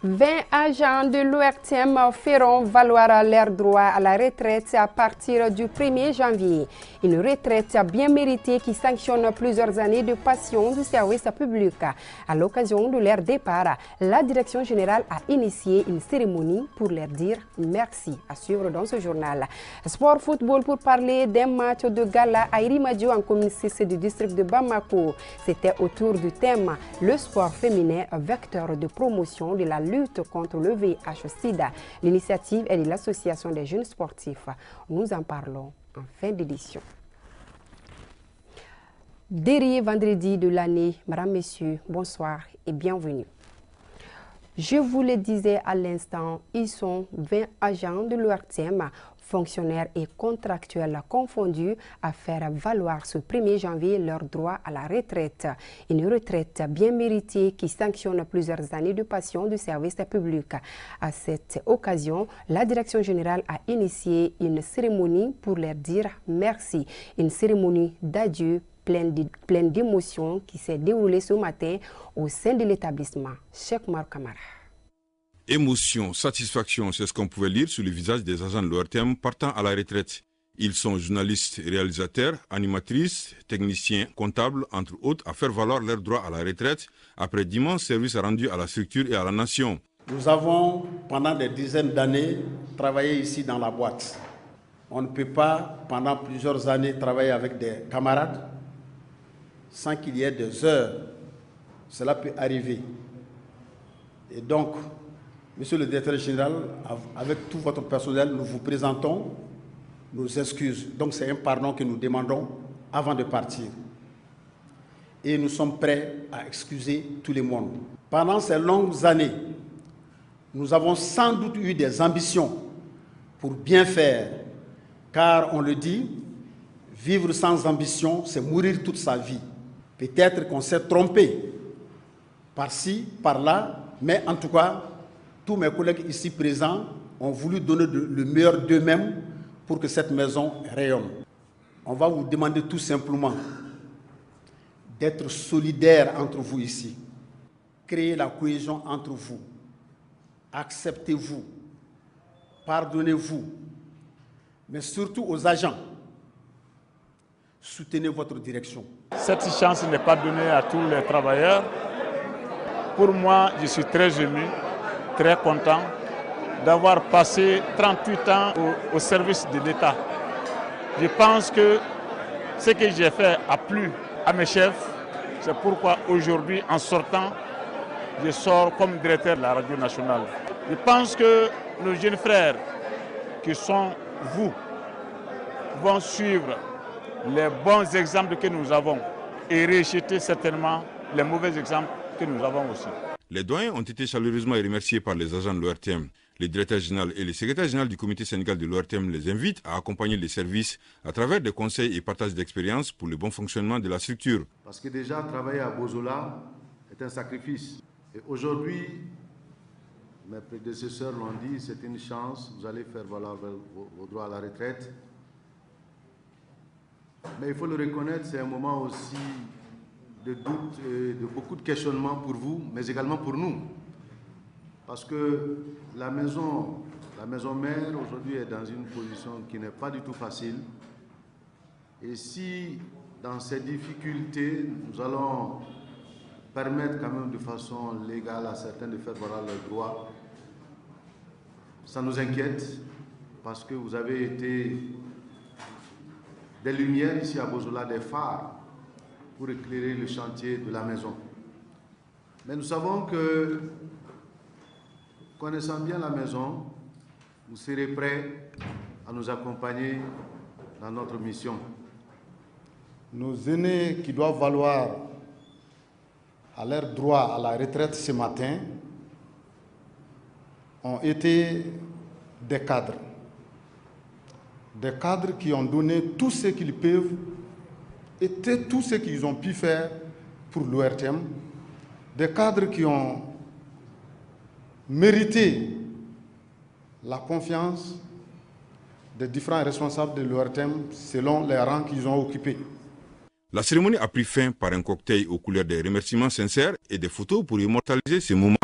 20 agents de l'ORTM feront valoir leur droit à la retraite à partir du 1er janvier. Une retraite bien méritée qui sanctionne plusieurs années de passion du service public. À l'occasion de leur départ, la direction générale a initié une cérémonie pour leur dire merci. À suivre dans ce journal. Sport football pour parler d'un match de gala à Irimadio en commune 6 du district de Bamako. C'était autour du thème « Le sport féminin, vecteur de promotion de la lutte contre le VIH-Sida ». L'initiative est de l'Association des jeunes sportifs. Nous en parlons en fin d'édition. Dernier vendredi de l'année, Madame, Messieurs, bonsoir et bienvenue. Je vous le disais à l'instant, ils sont 20 agents de l'ORTM, fonctionnaires et contractuels confondus, à faire valoir ce 1er janvier leur droit à la retraite. Une retraite bien méritée qui sanctionne plusieurs années de passion du service public. À cette occasion, la direction générale a initié une cérémonie pour leur dire merci. Une cérémonie d'adieu pleine d'émotions qui s'est déroulée ce matin au sein de l'établissement. Cheikh Oumar Kamara. Émotion, satisfaction, c'est ce qu'on pouvait lire sur le visage des agents de l'ORTM partant à la retraite. Ils sont journalistes, réalisateurs, animatrices, techniciens, comptables, entre autres, à faire valoir leurs droits à la retraite après d'immenses services rendus à la structure et à la nation. Nous avons, pendant des dizaines d'années, travaillé ici dans la boîte. On ne peut pas, pendant plusieurs années, travailler avec des camarades sans qu'il y ait des heures. Cela peut arriver. Et donc, Monsieur le directeur général, avec tout votre personnel, nous vous présentons nos excuses. Donc c'est un pardon que nous demandons avant de partir. Et nous sommes prêts à excuser tout le monde. Pendant ces longues années, nous avons sans doute eu des ambitions pour bien faire. Car on le dit, vivre sans ambition, c'est mourir toute sa vie. Peut-être qu'on s'est trompé par-ci, par-là, mais en tout cas, tous mes collègues ici présents ont voulu donner le meilleur d'eux-mêmes pour que cette maison rayonne. On va vous demander tout simplement d'être solidaires entre vous ici. Créer la cohésion entre vous. Acceptez-vous. Pardonnez-vous. Mais surtout aux agents. Soutenez votre direction. Cette chance n'est pas donnée à tous les travailleurs. Pour moi, je suis très ému, très content d'avoir passé 38 ans au service de l'État. Je pense que ce que j'ai fait a plu à mes chefs. C'est pourquoi aujourd'hui, en sortant, je sors comme directeur de la radio nationale. Je pense que nos jeunes frères, qui sont vous, vont suivre les bons exemples que nous avons et rejeter certainement les mauvais exemples que nous avons aussi. Les doyens ont été chaleureusement remerciés par les agents de l'ORTM. Le directeur général et le secrétaire général du comité syndical de l'ORTM les invitent à accompagner les services à travers des conseils et partages d'expériences pour le bon fonctionnement de la structure. Parce que déjà, travailler à Bozola est un sacrifice. Et aujourd'hui, mes prédécesseurs l'ont dit, c'est une chance, vous allez faire valoir vos droits à la retraite. Mais il faut le reconnaître, c'est un moment aussi de doute et de beaucoup de questionnements pour vous, mais également pour nous. Parce que la maison mère aujourd'hui est dans une position qui n'est pas du tout facile. Et si dans ces difficultés, nous allons permettre quand même de façon légale à certains de faire valoir leurs droits, ça nous inquiète parce que vous avez été des lumières ici à Bozola, des phares, pour éclairer le chantier de la maison. Mais nous savons que, connaissant bien la maison, vous serez prêts à nous accompagner dans notre mission. Nos aînés qui doivent valoir à leur droit à la retraite ce matin ont été des cadres. Des cadres qui ont donné tout ce qu'ils peuvent et tout ce qu'ils ont pu faire pour l'ORTM. Des cadres qui ont mérité la confiance des différents responsables de l'ORTM selon les rangs qu'ils ont occupés. La cérémonie a pris fin par un cocktail aux couleurs des remerciements sincères et des photos pour immortaliser ces moments.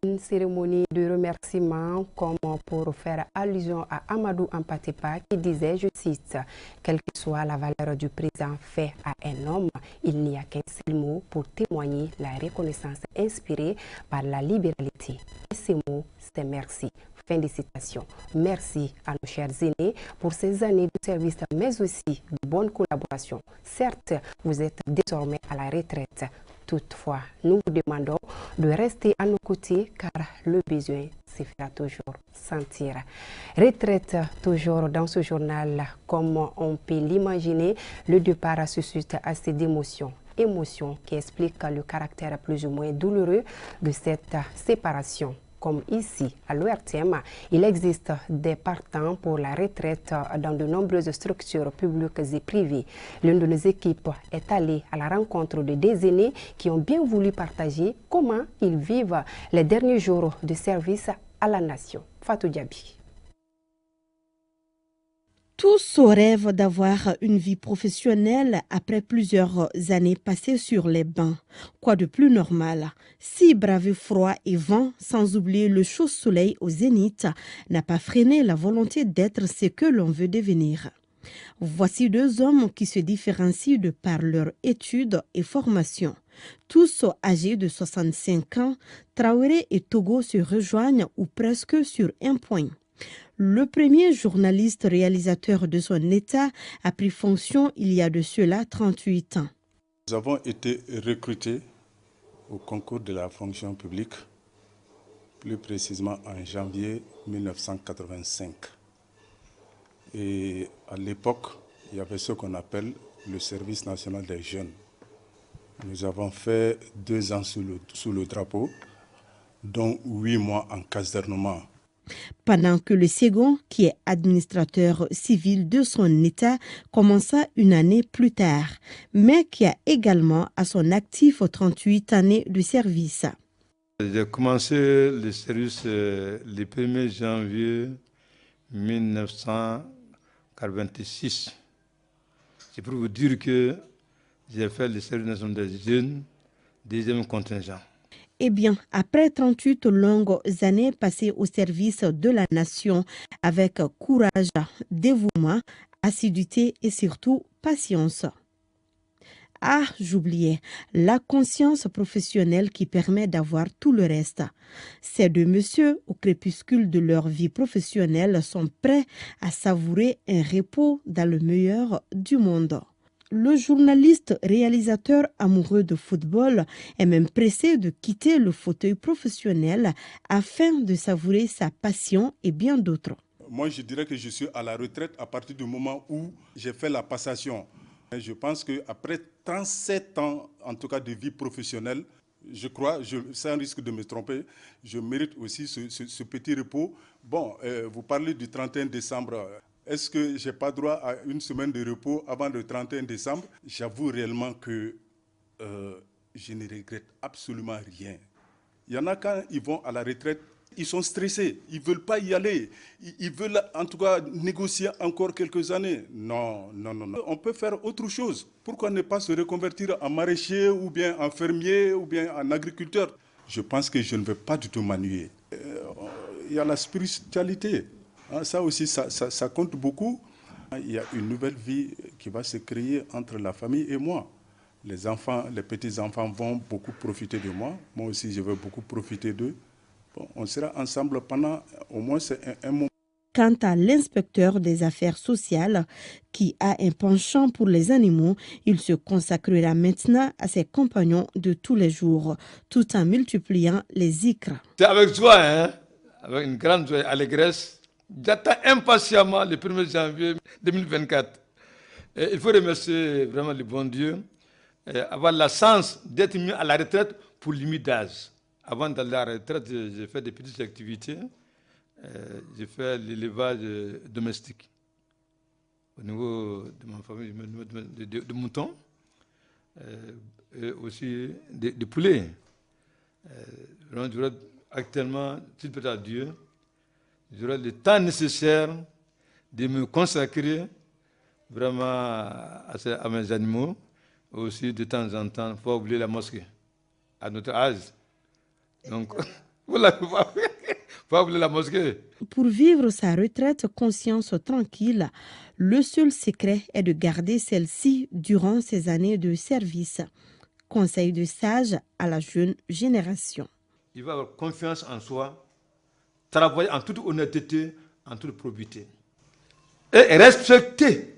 Une cérémonie de remerciement comme pour faire allusion à Amadou Ampatepa qui disait, je cite, « Quelle que soit la valeur du présent fait à un homme, il n'y a qu'un seul mot pour témoigner la reconnaissance inspirée par la libéralité. » Et ces mots, c'est merci. Fin de citation. Merci à nos chers aînés pour ces années de service, mais aussi de bonne collaboration. Certes, vous êtes désormais à la retraite. Toutefois, nous vous demandons de rester à nos côtés car le besoin se fera toujours sentir. Retraite toujours dans ce journal, comme on peut l'imaginer, le départ suscite assez d'émotions. Émotions qui expliquent le caractère plus ou moins douloureux de cette séparation. Comme ici, à l'ORTM, il existe des partants pour la retraite dans de nombreuses structures publiques et privées. L'une de nos équipes est allée à la rencontre de des aînés qui ont bien voulu partager comment ils vivent les derniers jours de service à la nation. Fatou Diaby. Tous rêvent d'avoir une vie professionnelle après plusieurs années passées sur les bancs. Quoi de plus normal? Si braver froid et vent, sans oublier le chaud soleil au zénith, n'a pas freiné la volonté d'être ce que l'on veut devenir. Voici deux hommes qui se différencient de par leur études et formation. Tous âgés de 65 ans, Traoré et Togo se rejoignent ou presque sur un point. Le premier journaliste réalisateur de son état a pris fonction il y a de cela 38 ans. Nous avons été recrutés au concours de la fonction publique, plus précisément en janvier 1985. Et à l'époque, il y avait ce qu'on appelle le service national des jeunes. Nous avons fait 2 ans sous le drapeau, dont 8 mois en casernement. Pendant que le second, qui est administrateur civil de son État, commença une année plus tard, mais qui a également à son actif 38 années de service. J'ai commencé le service le 1er janvier 1946. C'est pour vous dire que j'ai fait le service national des jeunes, 2e contingent. Eh bien, après 38 longues années passées au service de la nation, avec courage, dévouement, assiduité et surtout patience. Ah, j'oubliais, la conscience professionnelle qui permet d'avoir tout le reste. Ces deux messieurs, au crépuscule de leur vie professionnelle, sont prêts à savourer un repos dans le meilleur du monde. Le journaliste réalisateur amoureux de football est même pressé de quitter le fauteuil professionnel afin de savourer sa passion et bien d'autres. Moi, je dirais que je suis à la retraite à partir du moment où j'ai fait la passation. Je pense qu'après 37 ans, en tout cas de vie professionnelle, je crois, sans risque de me tromper, je mérite aussi ce petit repos. Bon, vous parlez du 31 décembre. Est-ce que je n'ai pas droit à une semaine de repos avant le 31 décembre? J'avoue réellement que je ne regrette absolument rien. Il y en a quand ils vont à la retraite, ils sont stressés, ils ne veulent pas y aller. Ils veulent en tout cas négocier encore quelques années. Non. On peut faire autre chose. Pourquoi ne pas se reconvertir en maraîcher ou bien en fermier ou bien en agriculteur? Je pense que je ne vais pas du tout m'ennuyer. Il y a la spiritualité. Ça aussi, ça compte beaucoup. Il y a une nouvelle vie qui va se créer entre la famille et moi. Les enfants, les petits-enfants vont beaucoup profiter de moi. Moi aussi, je vais beaucoup profiter d'eux. Bon, on sera ensemble pendant au moins un moment. Quant à l'inspecteur des affaires sociales, qui a un penchant pour les animaux, il se consacrera maintenant à ses compagnons de tous les jours, tout en multipliant les zikrs. C'est avec joie, avec une grande joie, allégresse. J'attends impatiemment le 1er janvier 2024. Et il faut remercier vraiment le bon Dieu, avoir la chance d'être mis à la retraite pour limite d'âge. Avant d'aller à la retraite, j'ai fait des petites activités. J'ai fait l'élevage domestique au niveau de ma famille, de moutons, et aussi de poulets. Actuellement, s'il plaît à Dieu, j'aurai le temps nécessaire de me consacrer vraiment à mes animaux, aussi de temps en temps, il faut oublier la mosquée, à notre âge. Donc, Vous l'avez pas oublié la mosquée. Pour vivre sa retraite conscience tranquille, le seul secret est de garder celle-ci durant ses années de service. Conseil de sage à la jeune génération. Il va avoir confiance en soi, travailler en toute honnêteté, en toute probité. Et respecter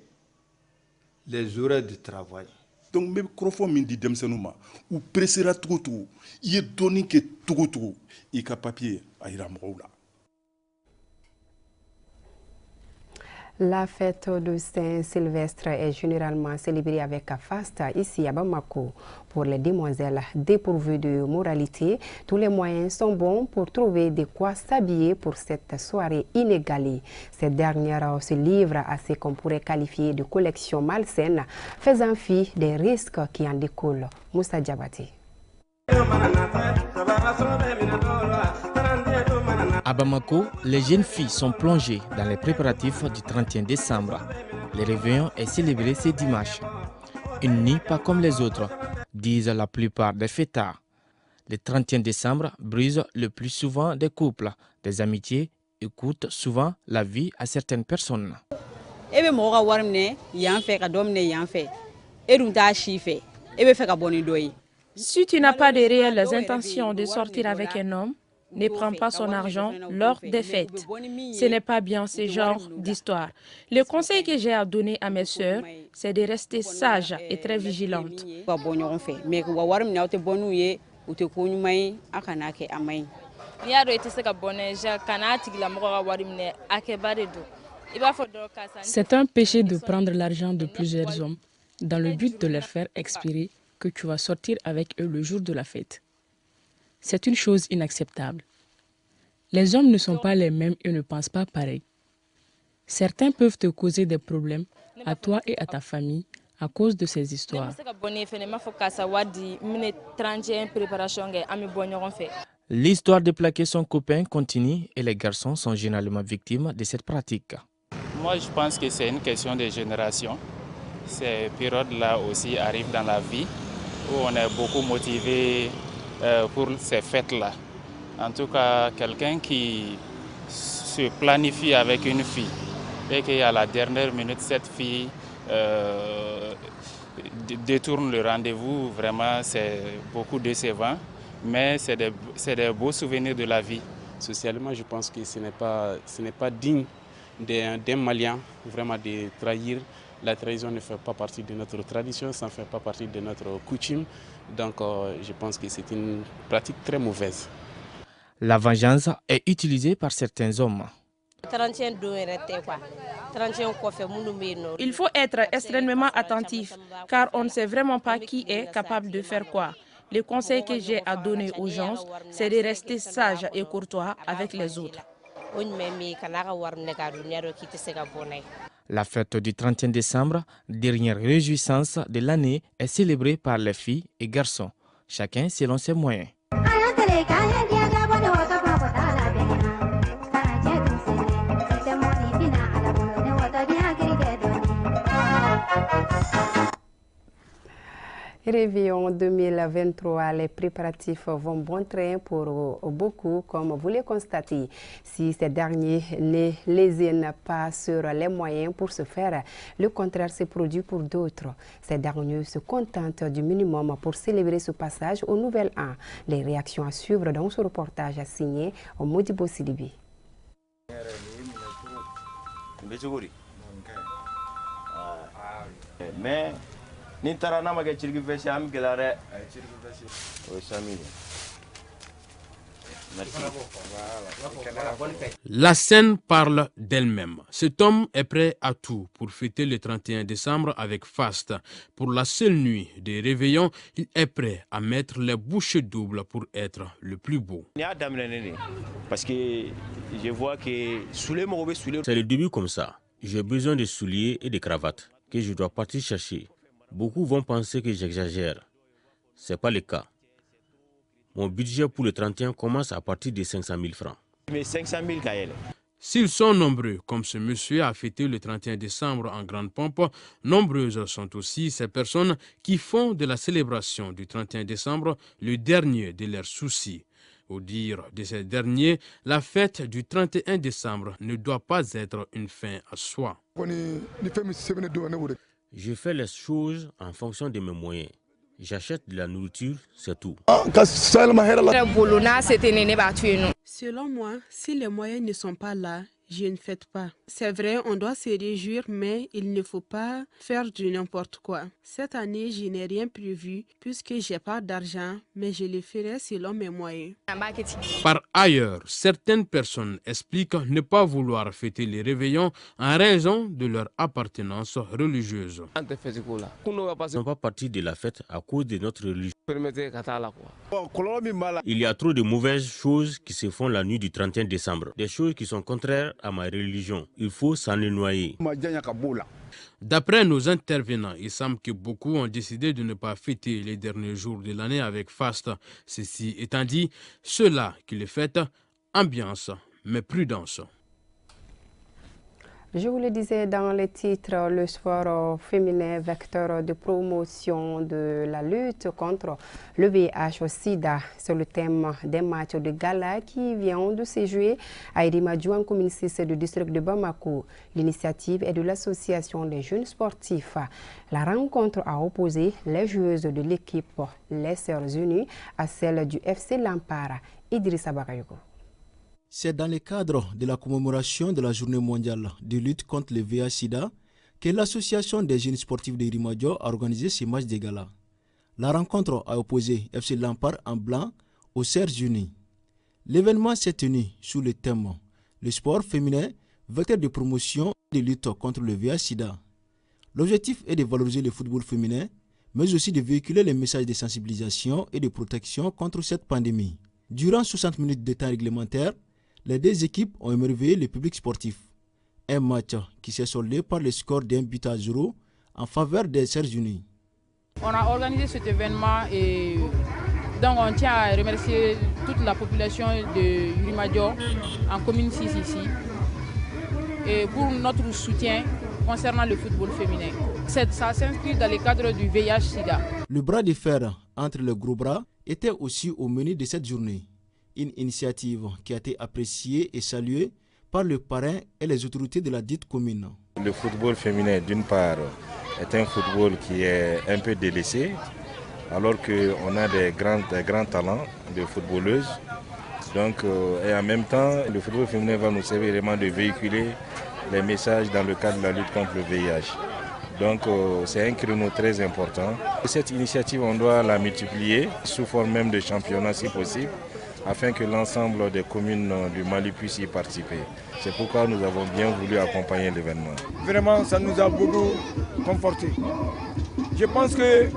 les horaires de travail. Donc, même crofo min di demsenuma ou pressera tout, il est donné que tout, il a papier à Iramroula. La fête de Saint-Sylvestre est généralement célébrée avec faste ici à Bamako. Pour les demoiselles dépourvues de moralité, tous les moyens sont bons pour trouver de quoi s'habiller pour cette soirée inégalée. Cette dernière se livre à ce qu'on pourrait qualifier de collection malsaine, faisant fi des risques qui en découlent. Moussa Diabati. À Bamako, les jeunes filles sont plongées dans les préparatifs du 31 décembre. Le réveillon est célébré ce dimanche. Une nuit pas comme les autres, disent la plupart des fêtards. Le 31 décembre brise le plus souvent des couples, des amitiés et coûte souvent la vie à certaines personnes. Si tu n'as pas de réelles intentions de sortir avec un homme, ne prends pas son argent lors des fêtes. Ce n'est pas bien ce genre d'histoire. Le conseil que j'ai à donner à mes sœurs, c'est de rester sages et très vigilantes. C'est un péché de prendre l'argent de plusieurs hommes dans le but de leur faire expirer que tu vas sortir avec eux le jour de la fête. C'est une chose inacceptable. Les hommes ne sont pas les mêmes et ne pensent pas pareil. Certains peuvent te causer des problèmes à toi et à ta famille à cause de ces histoires. L'histoire de plaquer son copain continue et les garçons sont généralement victimes de cette pratique. Moi, je pense que c'est une question de génération. Ces périodes-là aussi arrivent dans la vie où on est beaucoup motivé pour ces fêtes-là. En tout cas, quelqu'un qui se planifie avec une fille et qu'à la dernière minute, cette fille détourne le rendez-vous, vraiment, c'est beaucoup décevant, mais c'est des beaux souvenirs de la vie. Socialement, je pense que ce n'est pas digne d'un Malien vraiment de trahir. La trahison ne fait pas partie de notre tradition, ça ne fait pas partie de notre coutume. Donc je pense que c'est une pratique très mauvaise. La vengeance est utilisée par certains hommes. Il faut être extrêmement attentif car on ne sait vraiment pas qui est capable de faire quoi. Le conseil que j'ai à donner aux gens, c'est de rester sage et courtois avec les autres. La fête du 31 décembre, dernière réjouissance de l'année, est célébrée par les filles et garçons, chacun selon ses moyens. Réveillon 2023, les préparatifs vont bon train pour beaucoup, comme vous le constatez. Si ces derniers ne lésinent pas sur les moyens pour se faire, le contraire se produit pour d'autres. Ces derniers se contentent du minimum pour célébrer ce passage au nouvel an. Les réactions à suivre dans ce reportage signé Modibo Sidibi. Mais la scène parle d'elle-même. Cet homme est prêt à tout pour fêter le 31 décembre avec faste. Pour la seule nuit des réveillons, il est prêt à mettre les bouchées doubles pour être le plus beau. Parce que je vois que c'est le début comme ça. J'ai besoin de souliers et de cravates que je dois partir chercher. Beaucoup vont penser que j'exagère. Ce n'est pas le cas. Mon budget pour le 31 commence à partir de 500 000 francs. Mais 500 000 Kael. S'ils sont nombreux, comme ce monsieur a fêté le 31 décembre en grande pompe, nombreuses sont aussi ces personnes qui font de la célébration du 31 décembre le dernier de leurs soucis. Au dire de ces derniers, la fête du 31 décembre ne doit pas être une fin à soi. Je fais les choses en fonction de mes moyens. J'achète de la nourriture, c'est tout. Selon moi, si les moyens ne sont pas là, je ne fête pas. C'est vrai, on doit se réjouir, mais il ne faut pas faire du n'importe quoi. Cette année, je n'ai rien prévu puisque j'ai pas d'argent, mais je le ferai selon mes moyens. Par ailleurs, certaines personnes expliquent ne pas vouloir fêter les réveillons en raison de leur appartenance religieuse. Nous ne sommes pas partis de la fête à cause de notre religion. Il y a trop de mauvaises choses qui se font la nuit du 31 décembre. Des choses qui sont contraires à ma religion. Il faut s'en noyer. D'après nos intervenants, il semble que beaucoup ont décidé de ne pas fêter les derniers jours de l'année avec faste. Ceci étant dit, ceux-là qui le fêtent, ambiance, mais prudence. Je vous le disais dans les titres, le sport féminin vecteur de promotion de la lutte contre le VIH au sida. C'est le thème des matchs de gala qui vient de se jouer à Irimadjou en commune 6 du district de Bamako. L'initiative est de l'association des jeunes sportifs. La rencontre a opposé les joueuses de l'équipe Les Sœurs Unies à celle du FC Lampara. Idrissa Bakayoko. C'est dans le cadre de la commémoration de la journée mondiale de lutte contre le VIH-Sida que l'association des jeunes sportifs de Irimadjou a organisé ce match de gala. La rencontre a opposé FC Lampard en blanc aux Sœurs Unies. L'événement s'est tenu sous le thème « Le sport féminin, vecteur de promotion et de lutte contre le VIH-Sida ». L'objectif est de valoriser le football féminin, mais aussi de véhiculer les messages de sensibilisation et de protection contre cette pandémie. Durant 60 minutes de temps réglementaire, les deux équipes ont émerveillé le public sportif. Un match qui s'est soldé par le score d'1 but à 0 en faveur des Sœurs Unies. On a organisé cet événement et donc on tient à remercier toute la population de Irimadjou en commune 6 ici et pour notre soutien concernant le football féminin. Ça s'inscrit dans le cadre du VIH-Sida. Le bras de fer entre les gros bras était aussi au menu de cette journée. Une initiative qui a été appréciée et saluée par le parrain et les autorités de la dite commune. Le football féminin, d'une part, est un football qui est un peu délaissé, alors qu'on a des grands talents de footballeuses. Donc, et en même temps, le football féminin va nous servir vraiment de véhiculer les messages dans le cadre de la lutte contre le VIH. Donc, c'est un créneau très important. Et cette initiative, on doit la multiplier sous forme même de championnat si possible, afin que l'ensemble des communes du Mali puissent y participer. C'est pourquoi nous avons bien voulu accompagner l'événement. Vraiment, ça nous a beaucoup conforté. Je pense que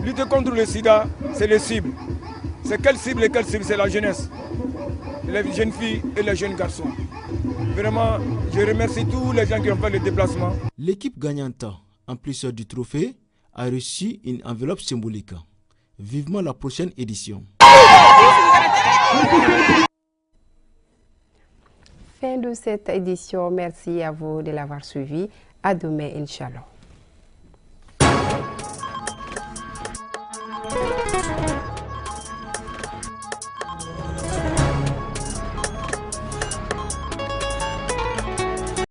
lutter contre le sida, c'est les cibles. C'est quelle cible et quelle cible? C'est la jeunesse, les jeunes filles et les jeunes garçons. Vraiment, je remercie tous les gens qui ont fait le déplacement. L'équipe gagnante, en plus du trophée, a reçu une enveloppe symbolique. Vivement la prochaine édition. Fin de cette édition. Merci à vous de l'avoir suivi. À demain, Inch'Allah.